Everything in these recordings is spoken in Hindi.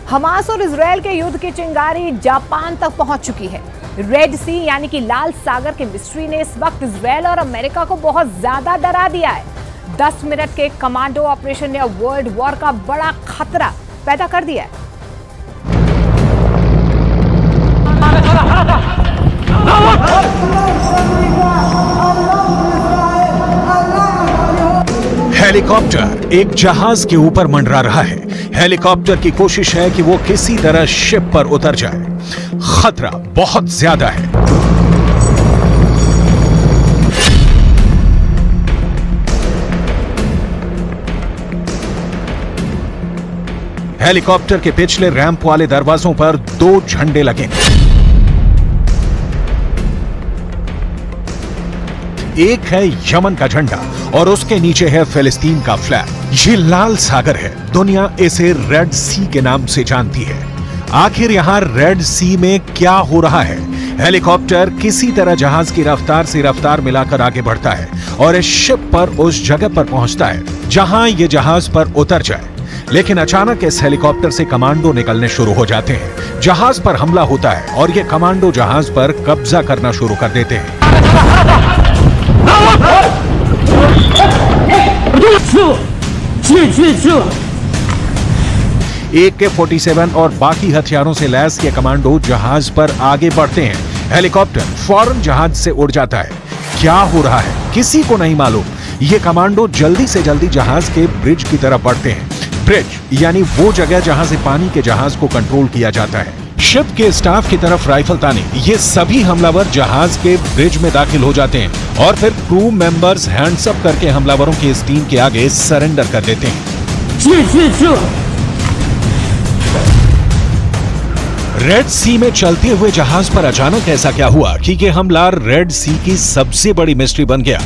हमास और इजरायल के युद्ध की चिंगारी जापान तक पहुंच चुकी है। रेड सी यानी कि लाल सागर के मिस्ट्री ने इस वक्त इजरायल और अमेरिका को बहुत ज्यादा डरा दिया है। 10 मिनट के कमांडो ऑपरेशन ने वर्ल्ड वॉर का बड़ा खतरा पैदा कर दिया है। हेलीकॉप्टर एक जहाज के ऊपर मंडरा रहा है। हेलीकॉप्टर की कोशिश है कि वो किसी तरह शिप पर उतर जाए। खतरा बहुत ज्यादा है। हेलीकॉप्टर के पिछले रैंप वाले दरवाजों पर 2 झंडे लगे। एक है यमन का झंडा और उसके नीचे है फिलिस्तीन का फ्लैग। ये लाल सागर है। दुनिया इसे रेड सी के नाम से जानती है। आखिर यहां रेड सी में क्या हो रहा है? हेलीकॉप्टर किसी तरह जहाज की रफ्तार से रफ्तार मिलाकर आगे बढ़ता है और इस शिप पर उस जगह पर पहुंचता है जहां ये जहाज पर उतर जाए। लेकिन अचानक इस हेलीकॉप्टर से कमांडो निकलने शुरू हो जाते हैं। जहाज पर हमला होता है और ये कमांडो जहाज पर कब्जा करना शुरू कर देते हैं। AK-47 और बाकी हथियारों से लैस ये कमांडो जहाज पर आगे बढ़ते हैं। हेलीकॉप्टर फौरन जहाज से उड़ जाता है। क्या हो रहा है किसी को नहीं मालूम। ये कमांडो जल्दी से जल्दी जहाज के ब्रिज की तरफ बढ़ते हैं। ब्रिज यानी वो जगह जहां से पानी के जहाज को कंट्रोल किया जाता है। शिप के स्टाफ की तरफ राइफल ताने ये सभी हमलावर जहाज के ब्रिज में दाखिल हो जाते हैं और फिर क्रू मेंबर्स हैंड्स अप करके हमलावरों की इस टीम के आगे सरेंडर कर देते हैं। रेड सी में चलते हुए जहाज पर अचानक ऐसा क्या हुआ कि ये हमला रेड सी की सबसे बड़ी मिस्ट्री बन गया।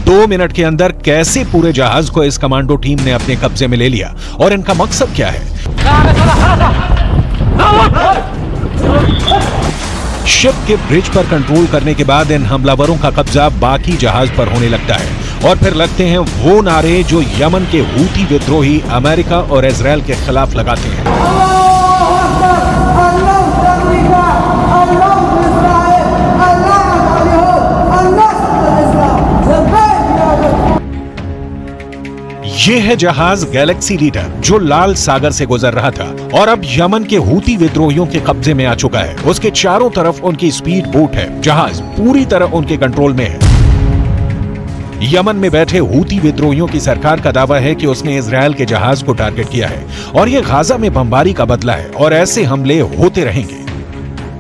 2 मिनट के अंदर कैसे पूरे जहाज को इस कमांडो टीम ने अपने कब्जे में ले लिया और इनका मकसद क्या है? शिप के ब्रिज पर कंट्रोल करने के बाद इन हमलावरों का कब्जा बाकी जहाज पर होने लगता है और फिर लगते हैं वो नारे जो यमन के हूती विद्रोही अमेरिका और इजरायल के खिलाफ लगाते हैं। ये है जहाज गैलेक्सी लीडर जो लाल सागर से गुजर रहा था और अब यमन के हूती विद्रोहियों के कब्जे में आ चुका है। उसके चारों तरफ उनकी स्पीड बोट है। जहाज पूरी तरह उनके कंट्रोल में है। यमन में बैठे हूती विद्रोहियों की सरकार का दावा है कि उसने इजरायल के जहाज को टारगेट किया है और ये गाजा में बमबारी का बदला है और ऐसे हमले होते रहेंगे।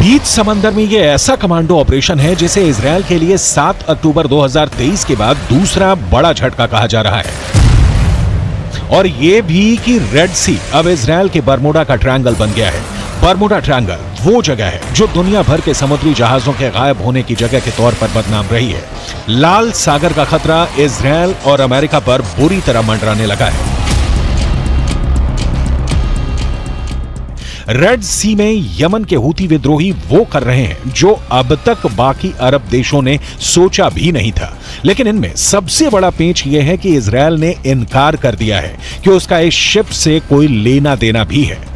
बीच समंदर में ये ऐसा कमांडो ऑपरेशन है जिसे इजरायल के लिए 7 अक्टूबर 2023 के बाद दूसरा बड़ा झटका कहा जा रहा है। और ये भी कि रेड सी अब इजरायल के बरमूडा का ट्रायंगल बन गया है। बरमूडा ट्रायंगल वो जगह है जो दुनिया भर के समुद्री जहाजों के गायब होने की जगह के तौर पर बदनाम रही है। लाल सागर का खतरा इजरायल और अमेरिका पर बुरी तरह मंडराने लगा है। रेड सी में यमन के हूती विद्रोही वो कर रहे हैं जो अब तक बाकी अरब देशों ने सोचा भी नहीं था। लेकिन इनमें सबसे बड़ा पेंच यह है कि इजरायल ने इनकार कर दिया है कि उसका इस शिप से कोई लेना देना भी है।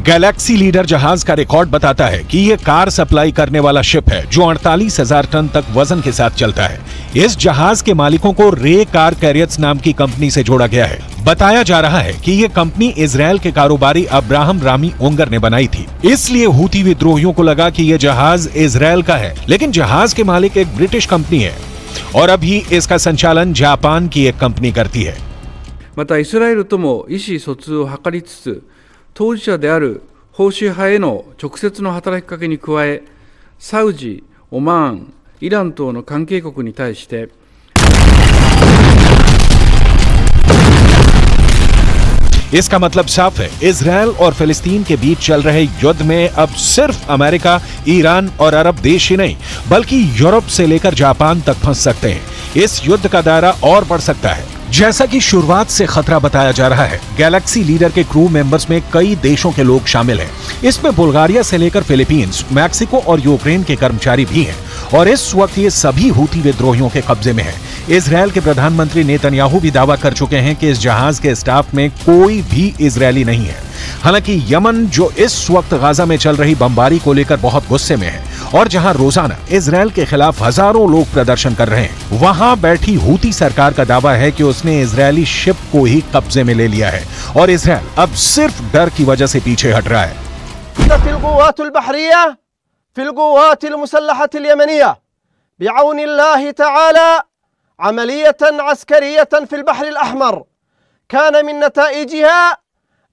गैलेक्सी लीडर जहाज का रिकॉर्ड बताता है कि यह कार सप्लाई करने वाला शिप है जो 48,000 टन तक वजन के साथ चलता है। इस जहाज के मालिकों को रे कार कैरियर्स नाम की कंपनी से जोड़ा गया है। बताया जा रहा है कि यह कंपनी इजरायल के कारोबारी अब्राहम रामी उंगर ने बनाई थी। इसलिए हूती विद्रोहियों को लगा कि यह जहाज इजरायल का है, लेकिन जहाज के मालिक एक ब्रिटिश कंपनी है और अभी इसका संचालन जापान की एक कंपनी करती है। またイスラエルとも意思疎通を図りつつ、当事者である保守派への直接の働きかけに加え、サウジ、オマーン、イラン等の関係国に対して इसका मतलब साफ है, इजराइल और फिलिस्तीन के बीच चल रहे युद्ध में अब सिर्फ अमेरिका, ईरान और अरब देश ही नहीं बल्कि यूरोप से लेकर जापान तक फंस सकते हैं। इस युद्ध का दायरा और बढ़ सकता है। जैसा कि शुरुआत से खतरा बताया जा रहा है, गैलेक्सी लीडर के क्रू मेंबर्स में कई देशों के लोग शामिल हैं। इसमें बुल्गारिया से लेकर फिलीपींस, मैक्सिको और यूक्रेन के कर्मचारी भी हैं और इस वक्त ये सभी हूती विद्रोहियों के कब्जे में है। इजराइल के प्रधानमंत्री नेतन्याहू भी दावा कर चुके हैं कि इस जहाज के स्टाफ में कोई भी इजरायली नहीं है। हालांकि यमन, जो इस वक्त गाजा में चल रही बमबारी को लेकर बहुत गुस्से में है और जहां रोजाना इजराइल के खिलाफ हजारों लोग प्रदर्शन कर रहे हैं, वहां बैठी हूती सरकार का दावा है कि उसने इजरायली शिप को ही कब्जे में ले लिया है और इजराइल अब सिर्फ डर की वजह से पीछे हट रहा है।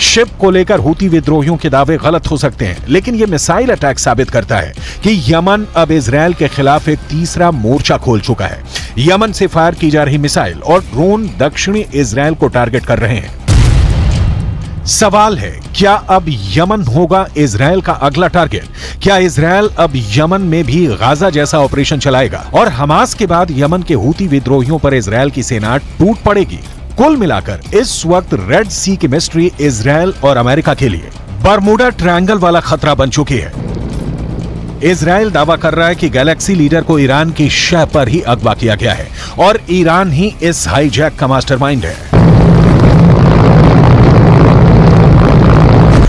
शिप को लेकर हूती विद्रोहियों के दावे गलत हो सकते हैं, लेकिन यह मिसाइल अटैक साबित करता है कि यमन अब इजराइल के खिलाफ एक तीसरा मोर्चा खोल चुका है। यमन से फायर की जा रही मिसाइल और ड्रोन दक्षिणी इजराइल को टारगेट कर रहे हैं। सवाल है, क्या अब यमन होगा इजराइल का अगला टारगेट? क्या इजराइल अब यमन में भी गाजा जैसा ऑपरेशन चलाएगा और हमास के बाद यमन के हूती विद्रोहियों पर इजराइल की सेना टूट पड़ेगी? कुल मिलाकर इस वक्त रेड सी की मिस्ट्री इजराइल और अमेरिका के लिए बरमूडा ट्रायंगल वाला खतरा बन चुकी है। इजराइल दावा कर रहा है कि गैलेक्सी लीडर को ईरान की शह पर ही अगवा किया गया है और ईरान ही इस हाईजैक का मास्टरमाइंड है।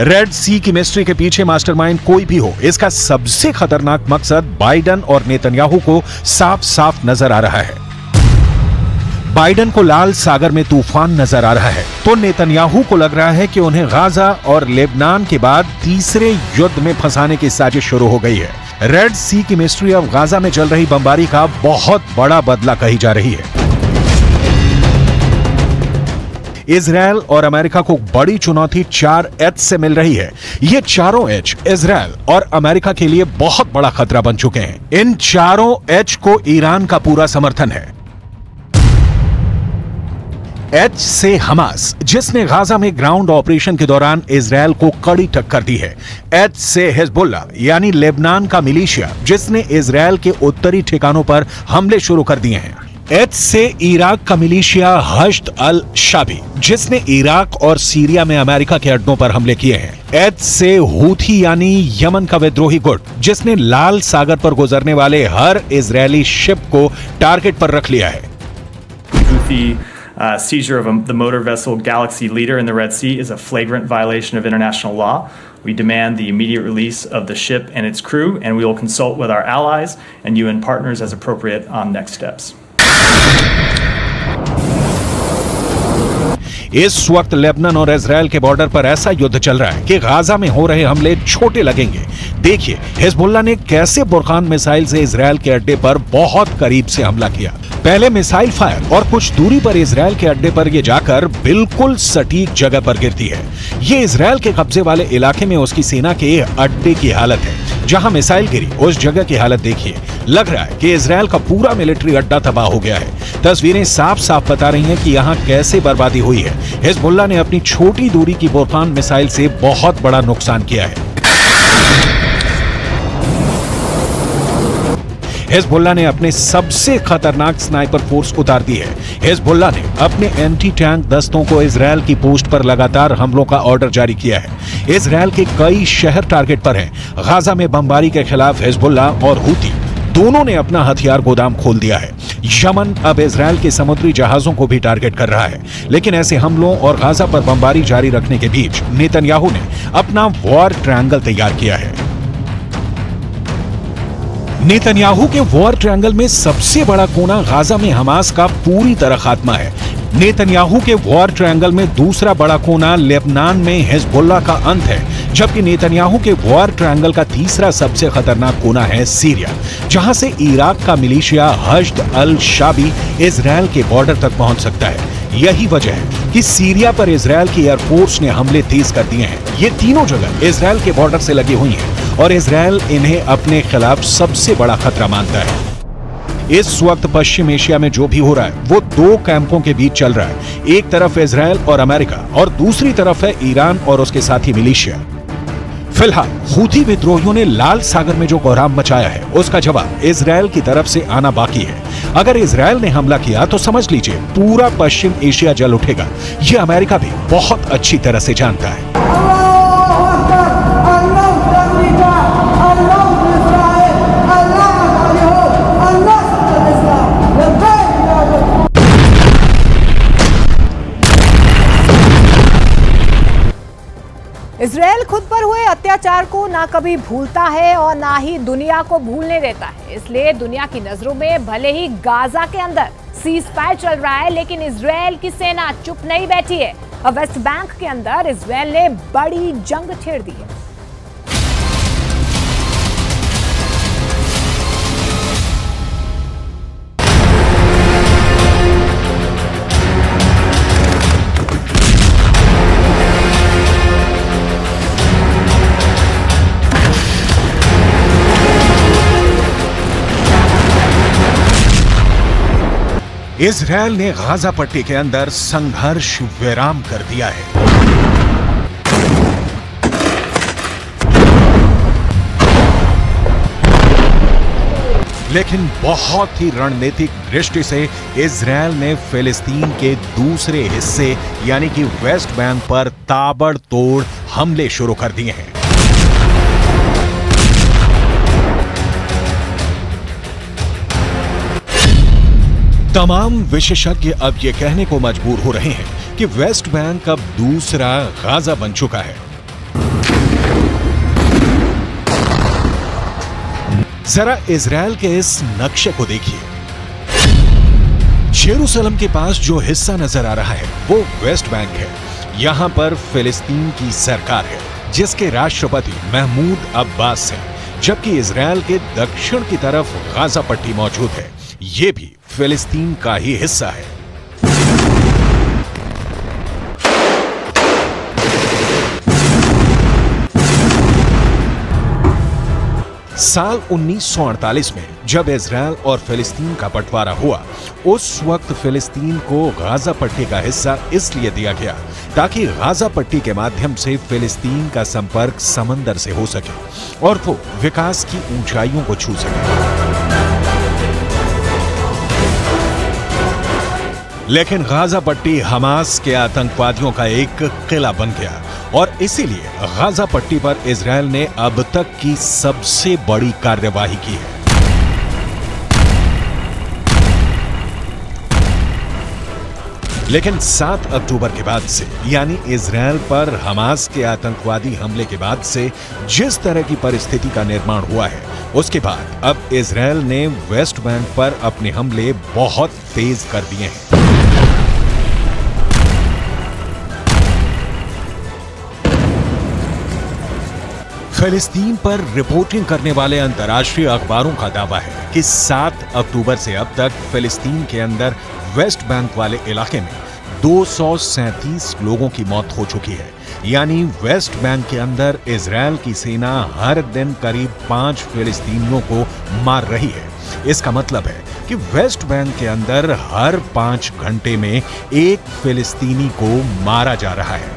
रेड सी की मिस्ट्री के पीछे मास्टरमाइंड कोई भी हो, इसका सबसे खतरनाक मकसद बाइडन और नेतन्याहू को साफ साफ नजर आ रहा है। बाइडन को लाल सागर में तूफान नजर आ रहा है तो नेतन्याहू को लग रहा है कि उन्हें गाजा और लेबनान के बाद तीसरे युद्ध में फंसाने की साजिश शुरू हो गई है। रेड सी की मिस्ट्री अब गाजा में चल रही बमबारी का बहुत बड़ा बदला कही जा रही है। इजराइल और अमेरिका को बड़ी चुनौती 4 एच से मिल रही है। ये चारों एच इजराइल और अमेरिका के लिए बहुत बड़ा खतरा बन चुके हैं। इन चारों एच को ईरान का पूरा समर्थन है। एच से हमास, जिसने गाजा में ग्राउंड ऑपरेशन के दौरान इजराइल को कड़ी टक्कर दी है। एच से हिजबुल्लाह यानी लेबनान का मिलिशिया, जिसने इजराइल के उत्तरी ठिकानों पर हमले शुरू कर दिए हैं। एच से इराक का मिलिशिया हश्द अल शाबी, जिसने इराक और सीरिया में अमेरिका के अड्डों पर हमले किए हैं। एच से हूथी यानी यमन का विद्रोही गुट, जिसने लाल सागर पर गुजरने वाले हर इजरायली शिप को टारगेट पर रख लिया है। Seizure of the motor vessel Galaxy Leader in the Red Sea is a flagrant violation of international law. We demand the immediate release of the ship and its crew, and we will consult with our allies and UN partners as appropriate on next steps. इस वक्त लेबनान और इजराइल के बॉर्डर पर ऐसा युद्ध चल रहा है कि गाजा में हो रहे हमले छोटे लगेंगे। देखिए हिजबुल्लाह ने कैसे बुरखान मिसाइल से इजराइल के अड्डे पर बहुत करीब से हमला किया। पहले मिसाइल फायर और कुछ दूरी पर इजराइल के अड्डे पर ये जाकर बिल्कुल सटीक जगह पर गिरती है। ये इजराइल के कब्जे वाले इलाके में उसकी सेना के अड्डे की हालत है। जहां मिसाइल गिरी उस जगह की हालत देखिए, लग रहा है कि इजराइल का पूरा मिलिट्री अड्डा तबाह हो गया है। तस्वीरें साफ साफ बता रही हैं कि यहां कैसे बर्बादी हुई है। हिजबुल्लाह ने अपनी छोटी दूरी की बुरखान मिसाइल से बहुत बड़ा नुकसान किया है। हिजबुल्लाह ने अपने सबसे खतरनाक स्नाइपर फोर्स उतार दी है। हिजबुल्लाह ने अपने एंटी टैंक दस्तों को इजराइल की पोस्ट पर लगातार हमलों का ऑर्डर जारी किया है। इजराइल के कई शहर टारगेट पर हैं। गाजा में बमबारी के खिलाफ हिजबुल्लाह और हूती दोनों ने अपना हथियार गोदाम खोल दिया है। यमन अब इजराइल के समुद्री जहाजों को भी टारगेट कर रहा है। लेकिन ऐसे हमलों और गाजा पर बमबारी जारी रखने के बीच नेतन्याहू ने अपना वॉर ट्रायंगल तैयार किया है। नेतन्याहू के वॉर ट्रायंगल में सबसे बड़ा कोना गाजा में हमास का पूरी तरह खात्मा है। नेतन्याहू के वॉर ट्रायंगल में दूसरा बड़ा कोना लेबनान में हिजबुल्लाह का अंत है, जबकि नेतन्याहू के वॉर ट्रायंगल का तीसरा सबसे खतरनाक कोना है सीरिया, जहां से इराक का मिलिशिया हश्द अल शाबी इजरायल के बॉर्डर तक पहुंच सकता है। यही वजह है कि सीरिया पर इजरायल की एयरफोर्स ने हमले तेज कर दिए हैं। ये तीनों जगह इजरायल के बॉर्डर से लगी हुई हैं और इजरायल इन्हें अपने खिलाफ सबसे बड़ा खतरा मानता है। इस वक्त पश्चिम एशिया में जो भी हो रहा है वो दो कैंपों के बीच चल रहा है। एक तरफ इजरायल और अमेरिका और दूसरी तरफ है ईरान और उसके साथी मिलिशिया। फिलहाल हूथी विद्रोहियों ने लाल सागर में जो कोहराम मचाया है उसका जवाब इजरायल की तरफ से आना बाकी है। अगर इजरायल ने हमला किया तो समझ लीजिए पूरा पश्चिम एशिया जल उठेगा। ये अमेरिका भी बहुत अच्छी तरह से जानता है। इजरायल खुद पर हुए अत्याचार को ना कभी भूलता है और ना ही दुनिया को भूलने देता है। इसलिए दुनिया की नजरों में भले ही गाजा के अंदर सीज फायर चल रहा है, लेकिन इजरायल की सेना चुप नहीं बैठी है। और वेस्ट बैंक के अंदर इजरायल ने बड़ी जंग छेड़ दी है। इजरायल ने गाजा पट्टी के अंदर संघर्ष विराम कर दिया है। लेकिन बहुत ही रणनीतिक दृष्टि से इजरायल ने फिलिस्तीन के दूसरे हिस्से यानी कि वेस्ट बैंक पर ताबड़तोड़ हमले शुरू कर दिए हैं। तमाम विशेषज्ञ अब ये कहने को मजबूर हो रहे हैं कि वेस्ट बैंक अब दूसरा गाजा बन चुका है। जरा इजरायल के इस नक्शे को देखिए। जेरूसलम के पास जो हिस्सा नजर आ रहा है वो वेस्ट बैंक है। यहां पर फिलिस्तीन की सरकार है जिसके राष्ट्रपति महमूद अब्बास हैं, जबकि इजरायल के दक्षिण की तरफ गाजा पट्टी मौजूद है। ये भी फिलिस्तीन का ही हिस्सा है। साल 1948 में जब इजरायल और फिलिस्तीन का बंटवारा हुआ, उस वक्त फिलिस्तीन को गाजा पट्टी का हिस्सा इसलिए दिया गया ताकि गाजा पट्टी के माध्यम से फिलिस्तीन का संपर्क समंदर से हो सके और वो विकास की ऊंचाइयों को छू सके। लेकिन गाजा पट्टी हमास के आतंकवादियों का एक किला बन गया और इसीलिए गाजा पट्टी पर इजरायल ने अब तक की सबसे बड़ी कार्यवाही की है। लेकिन 7 अक्टूबर के बाद से यानी इजरायल पर हमास के आतंकवादी हमले के बाद से जिस तरह की परिस्थिति का निर्माण हुआ है, उसके बाद अब इजरायल ने वेस्ट बैंक पर अपने हमले बहुत तेज कर दिए हैं। फिलिस्तीन पर रिपोर्टिंग करने वाले अंतर्राष्ट्रीय अखबारों का दावा है कि 7 अक्टूबर से अब तक फिलिस्तीन के अंदर वेस्ट बैंक वाले इलाके में 237 लोगों की मौत हो चुकी है। यानी वेस्ट बैंक के अंदर इजरायल की सेना हर दिन करीब 5 फिलिस्तीनियों को मार रही है। इसका मतलब है कि वेस्ट बैंक के अंदर हर 5 घंटे में एक फिलिस्तीनी को मारा जा रहा है।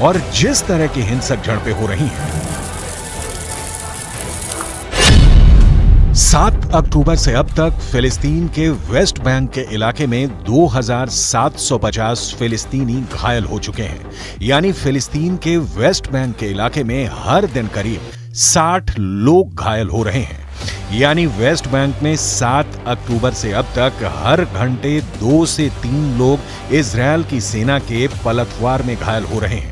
और जिस तरह की हिंसक झड़पें हो रही हैं, 7 अक्टूबर से अब तक फिलिस्तीन के वेस्ट बैंक के इलाके में 2750 फिलिस्तीनी घायल हो चुके हैं। यानी फिलिस्तीन के वेस्ट बैंक के इलाके में हर दिन करीब 60 लोग घायल हो रहे हैं। यानी वेस्ट बैंक में 7 अक्टूबर से अब तक हर घंटे 2 से 3 लोग इजरायल की सेना के पलटवार में घायल हो रहे हैं।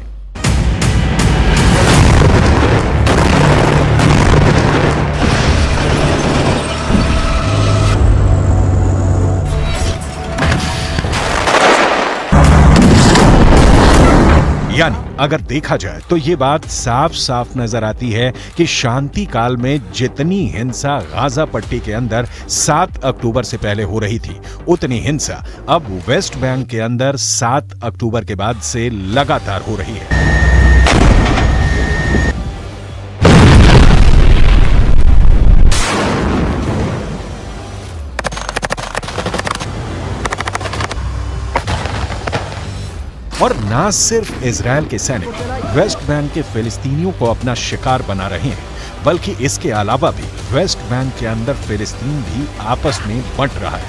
यानी अगर देखा जाए तो ये बात साफ साफ नजर आती है कि शांति काल में जितनी हिंसा गाजा पट्टी के अंदर 7 अक्टूबर से पहले हो रही थी, उतनी हिंसा अब वेस्ट बैंक के अंदर 7 अक्टूबर के बाद से लगातार हो रही है। और ना सिर्फ इजरायल के सैनिक वेस्ट बैंक के फिलिस्तीनियों को अपना शिकार बना रहे हैं, बल्कि इसके अलावा भी वेस्ट बैंक के अंदर फिलिस्तीन भी आपस में बंट रहा है।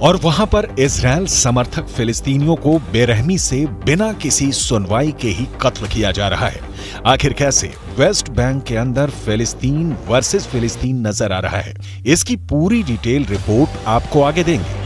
और वहां पर इजरायल समर्थक फिलिस्तीनियों को बेरहमी से बिना किसी सुनवाई के ही कत्ल किया जा रहा है। आखिर कैसे वेस्ट बैंक के अंदर फिलिस्तीन वर्सेस फिलिस्तीन नजर आ रहा है, इसकी पूरी डिटेल रिपोर्ट आपको आगे देंगे।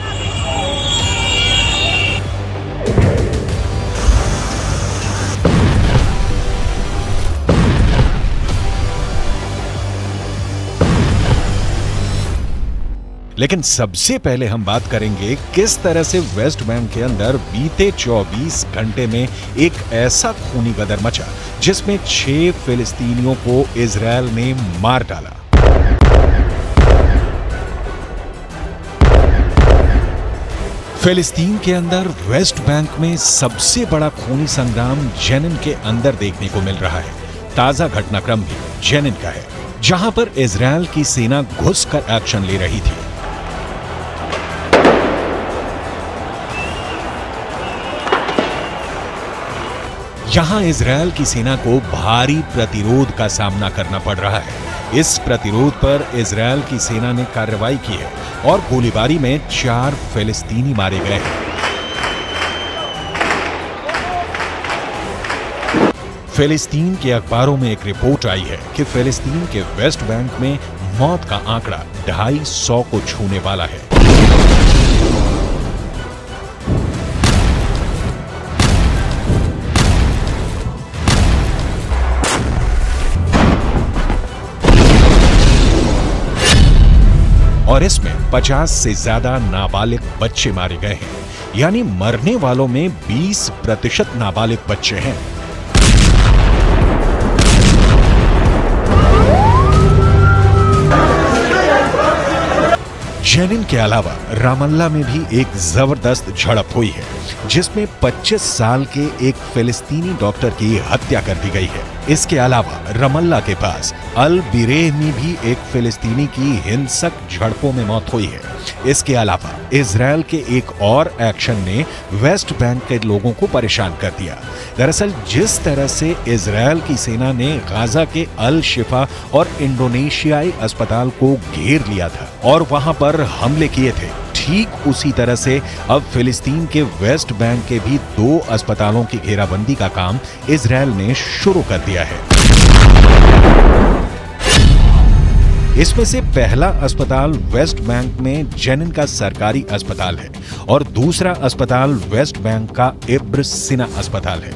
लेकिन सबसे पहले हम बात करेंगे किस तरह से वेस्ट बैंक के अंदर बीते 24 घंटे में एक ऐसा खूनी गदर मचा जिसमें 6 फिलिस्तीनियों को इजरायल ने मार डाला। फिलिस्तीन के अंदर वेस्ट बैंक में सबसे बड़ा खूनी संग्राम जेनिन के अंदर देखने को मिल रहा है। ताजा घटनाक्रम भी जेनिन का है, जहां पर इजरायल की सेना घुसकर एक्शन ले रही थी। यहां इजरायल की सेना को भारी प्रतिरोध का सामना करना पड़ रहा है। इस प्रतिरोध पर इजरायल की सेना ने कार्रवाई की है और गोलीबारी में 4 फिलिस्तीनी मारे गए हैं। फिलिस्तीन के अखबारों में एक रिपोर्ट आई है कि फिलिस्तीन के वेस्ट बैंक में मौत का आंकड़ा 250 को छूने वाला है। और इसमें 50 से ज्यादा नाबालिग बच्चे मारे गए हैं, यानी मरने वालों में 20% नाबालिग बच्चे हैं। जेनिन के अलावा रामल्ला में भी एक जबरदस्त झड़प हुई है, जिसमें 25 साल के एक फिलिस्तीनी डॉक्टर की हत्या कर दी गई है। इसके अलावा रमल्ला के पास अल बिरेह में भी एक फिलिस्तीनी की हिंसक झड़पों में मौत हुई है। इसके अलावा इजरायल के एक और एक्शन ने वेस्ट बैंक के लोगों को परेशान कर दिया। दरअसल जिस तरह से इजरायल की सेना ने गाजा के अल शिफा और इंडोनेशियाई अस्पताल को घेर लिया था और वहां पर हमले किए थे, ठीक उसी तरह से अब फिलिस्तीन के वेस्ट बैंक के भी 2 अस्पतालों की घेराबंदी का काम इजरायल ने शुरू कर दिया है। इसमें से पहला अस्पताल वेस्ट बैंक में जेनिन का सरकारी अस्पताल है और दूसरा अस्पताल वेस्ट बैंक का इब्र सिना अस्पताल है।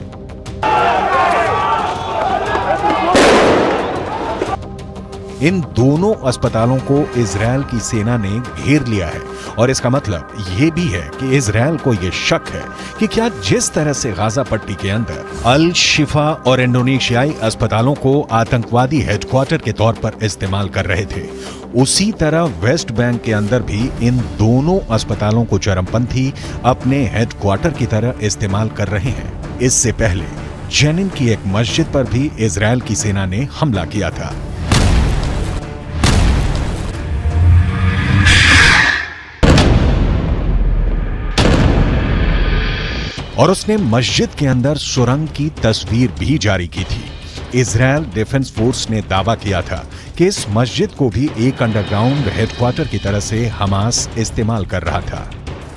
इन दोनों अस्पतालों को इजरायल की सेना ने घेर लिया है और इसका मतलब ये भी है कि इजरायल को ये शक है कि क्या जिस तरह से गाजा पट्टी के अंदर अल शिफा और इंडोनेशियाई अस्पतालों को आतंकवादी हेडक्वार्टर के तौर पर इस्तेमाल कर रहे थे, उसी तरह वेस्ट बैंक के अंदर भी इन दोनों अस्पतालों को चरमपंथी अपने हेडक्वार्टर की तरह इस्तेमाल कर रहे हैं। इससे पहले जेनिन की एक मस्जिद पर भी इजरायल की सेना ने हमला किया था। और उसने मस्जिद के अंदर सुरंग की तस्वीर भी जारी की थी। इजरायल डिफेंस फोर्स ने दावा किया था कि इस मस्जिद को भी एक अंडरग्राउंड हेडक्वार्टर की तरह से हमास इस्तेमाल कर रहा था।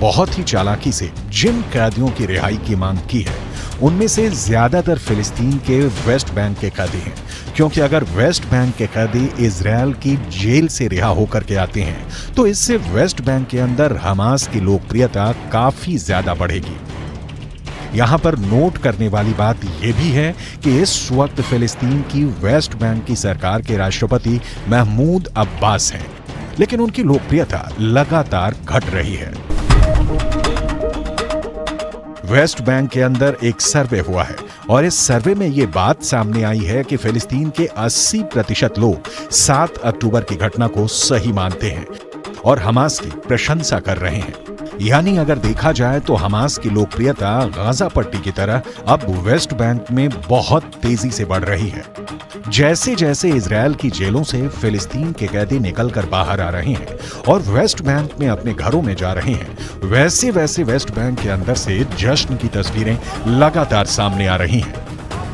बहुत ही चालाकी से जिन कैदियों की रिहाई की मांग की है, उनमें से ज्यादातर फिलिस्तीन के वेस्ट बैंक के कैदी हैं, क्योंकि अगर वेस्ट बैंक के कैदी इजरायल की जेल से रिहा होकर के आते हैं तो इससे वेस्ट बैंक के अंदर हमास की लोकप्रियता काफी ज्यादा बढ़ेगी। यहां पर नोट करने वाली बात यह भी है कि इस वक्त फिलिस्तीन की वेस्ट बैंक की सरकार के राष्ट्रपति महमूद अब्बास हैं, लेकिन उनकी लोकप्रियता लगातार घट रही है। वेस्ट बैंक के अंदर एक सर्वे हुआ है और इस सर्वे में यह बात सामने आई है कि फिलिस्तीन के 80% लोग 7 अक्टूबर की घटना को सही मानते हैं और हमास की प्रशंसा कर रहे हैं। यानी अगर देखा जाए तो हमास की लोकप्रियता गाजा पट्टी की तरह अब वेस्ट बैंक में बहुत तेजी से बढ़ रही है। जैसे जैसे इजरायल की जेलों से फिलिस्तीन के कैदी निकलकर बाहर आ रहे हैं और वेस्ट बैंक में अपने घरों में जा रहे हैं, वैसे वैसे वेस्ट बैंक के अंदर से जश्न की तस्वीरें लगातार सामने आ रही हैं।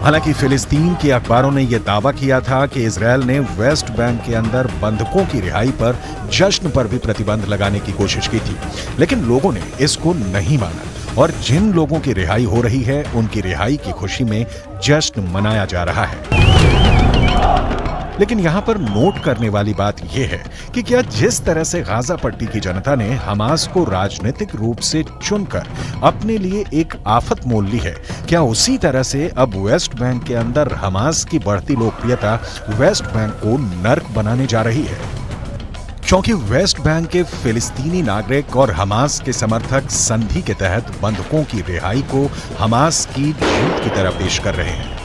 हालांकि फिलिस्तीन के अखबारों ने यह दावा किया था कि इजरायल ने वेस्ट बैंक के अंदर बंधकों की रिहाई पर जश्न पर भी प्रतिबंध लगाने की कोशिश की थी, लेकिन लोगों ने इसको नहीं माना और जिन लोगों की रिहाई हो रही है उनकी रिहाई की खुशी में जश्न मनाया जा रहा है। लेकिन यहां पर नोट करने वाली बात यह है कि क्या जिस तरह से गाजा पट्टी की जनता ने हमास को राजनीतिक रूप से चुनकर अपने लिए एक आफत मोल ली है, क्या उसी तरह से अब वेस्ट बैंक के अंदर हमास की बढ़ती लोकप्रियता वेस्ट बैंक को नर्क बनाने जा रही है? क्योंकि वेस्ट बैंक के फिलिस्तीनी नागरिक और हमास के समर्थक संधि के तहत बंधकों की रिहाई को हमास की जीत की तरह पेश कर रहे हैं।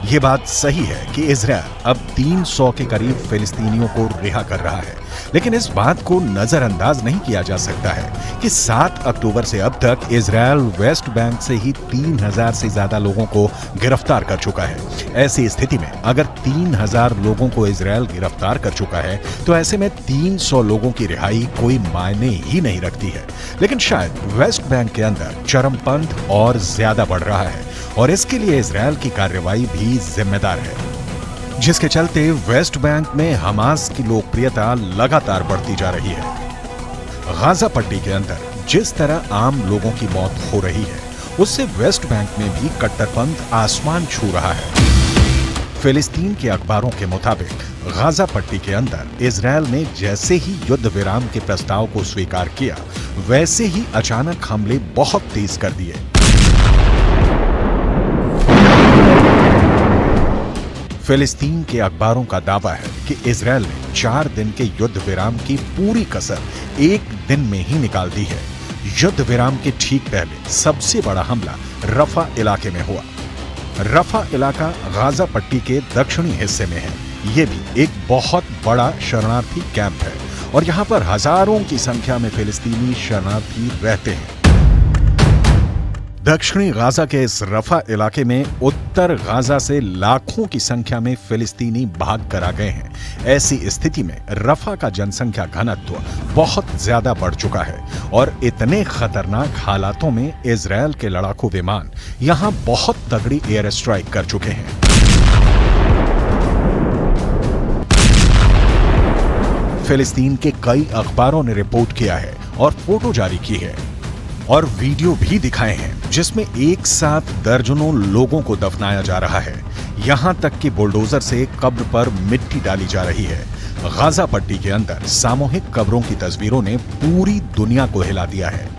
ये बात सही है कि इजरायल अब 300 के करीब फिलिस्तीनियों को रिहा कर रहा है, लेकिन इस बात को नजरअंदाज नहीं किया जा सकता है कि 7 अक्टूबर से अब तक इजरायल वेस्ट बैंक से ही 3000 से ज्यादा लोगों को गिरफ्तार कर चुका है। ऐसी स्थिति में अगर 3000 लोगों को इजरायल गिरफ्तार कर चुका है तो ऐसे में 300 लोगों की रिहाई कोई मायने ही नहीं रखती है। लेकिन शायद वेस्ट बैंक के अंदर चरमपंथ और ज्यादा बढ़ रहा है और इसके लिए इजरायल की कार्रवाई भी जिम्मेदार है, जिसके चलते वेस्ट बैंक में हमास की लोकप्रियता लगातार बढ़ती जा रही है। गाजा पट्टी के अंदर जिस तरह आम लोगों की मौत हो रही है, उससे वेस्ट बैंक में भी कट्टरपंथ आसमान छू रहा है। फिलिस्तीन के अखबारों के मुताबिक गाजा पट्टी के अंदर इजरायल ने जैसे ही युद्ध विराम के प्रस्ताव को स्वीकार किया, वैसे ही अचानक हमले बहुत तेज कर दिए। फिलिस्तीन के अखबारों का दावा है कि इजरायल ने 4 दिन के युद्ध विराम की पूरी कसर 1 दिन में ही निकाल दी है। युद्ध विराम के ठीक पहले सबसे बड़ा हमला रफा इलाके में हुआ। रफा इलाका गाजा पट्टी के दक्षिणी हिस्से में है। ये भी एक बहुत बड़ा शरणार्थी कैंप है और यहाँ पर हजारों की संख्या में फिलिस्तीनी शरणार्थी रहते हैं। दक्षिणी गाजा के इस रफा इलाके में उत्तर गाजा से लाखों की संख्या में फिलिस्तीनी भाग कर आ गए हैं। ऐसी स्थिति में रफा का जनसंख्या घनत्व बहुत ज्यादा बढ़ चुका है और इतने खतरनाक हालातों में इजरायल के लड़ाकू विमान यहां बहुत तगड़ी एयर स्ट्राइक कर चुके हैं। फिलिस्तीन के कई अखबारों ने रिपोर्ट किया है और फोटो जारी की है और वीडियो भी दिखाए हैं जिसमें एक साथ दर्जनों लोगों को दफनाया जा रहा है। यहां तक कि बुलडोजर से कब्र पर मिट्टी डाली जा रही है। गाजा पट्टी के अंदर सामूहिक कब्रों की तस्वीरों ने पूरी दुनिया को हिला दिया है।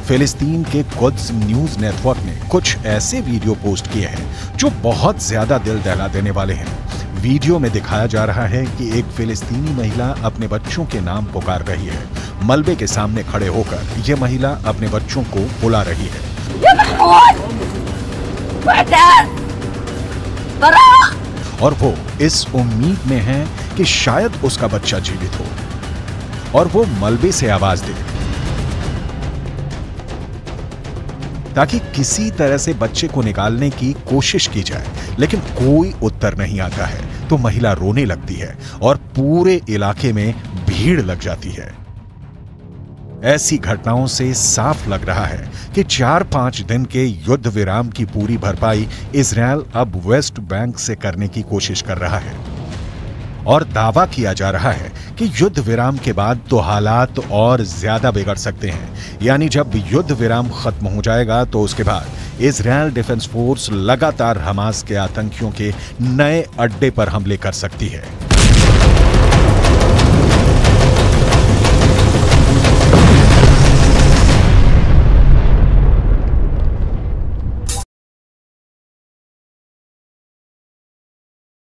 फिलिस्तीन के कुद्स न्यूज नेटवर्क ने कुछ ऐसे वीडियो पोस्ट किए हैं जो बहुत ज्यादा दिल दहला देने वाले हैं। वीडियो में दिखाया जा रहा है कि एक फिलिस्तीनी महिला अपने बच्चों के नाम पुकार रही है। मलबे के सामने खड़े होकर यह महिला अपने बच्चों को बुला रही है और वो इस उम्मीद में है कि शायद उसका बच्चा जीवित हो और वो मलबे से आवाज दे ताकि किसी तरह से बच्चे को निकालने की कोशिश की जाए, लेकिन कोई उत्तर नहीं आता है तो महिला रोने लगती है और पूरे इलाके में भीड़ लग जाती है। ऐसी घटनाओं से साफ लग रहा है कि 4-5 दिन के युद्ध विराम की पूरी भरपाई इजरायल अब वेस्ट बैंक से करने की कोशिश कर रहा है और दावा किया जा रहा है कि युद्ध विराम के बाद तो हालात और ज्यादा बिगड़ सकते हैं। यानी जब युद्ध विराम खत्म हो जाएगा तो उसके बाद इजरायल डिफेंस फोर्स लगातार हमास के आतंकियों के नए अड्डे पर हमले कर सकती है।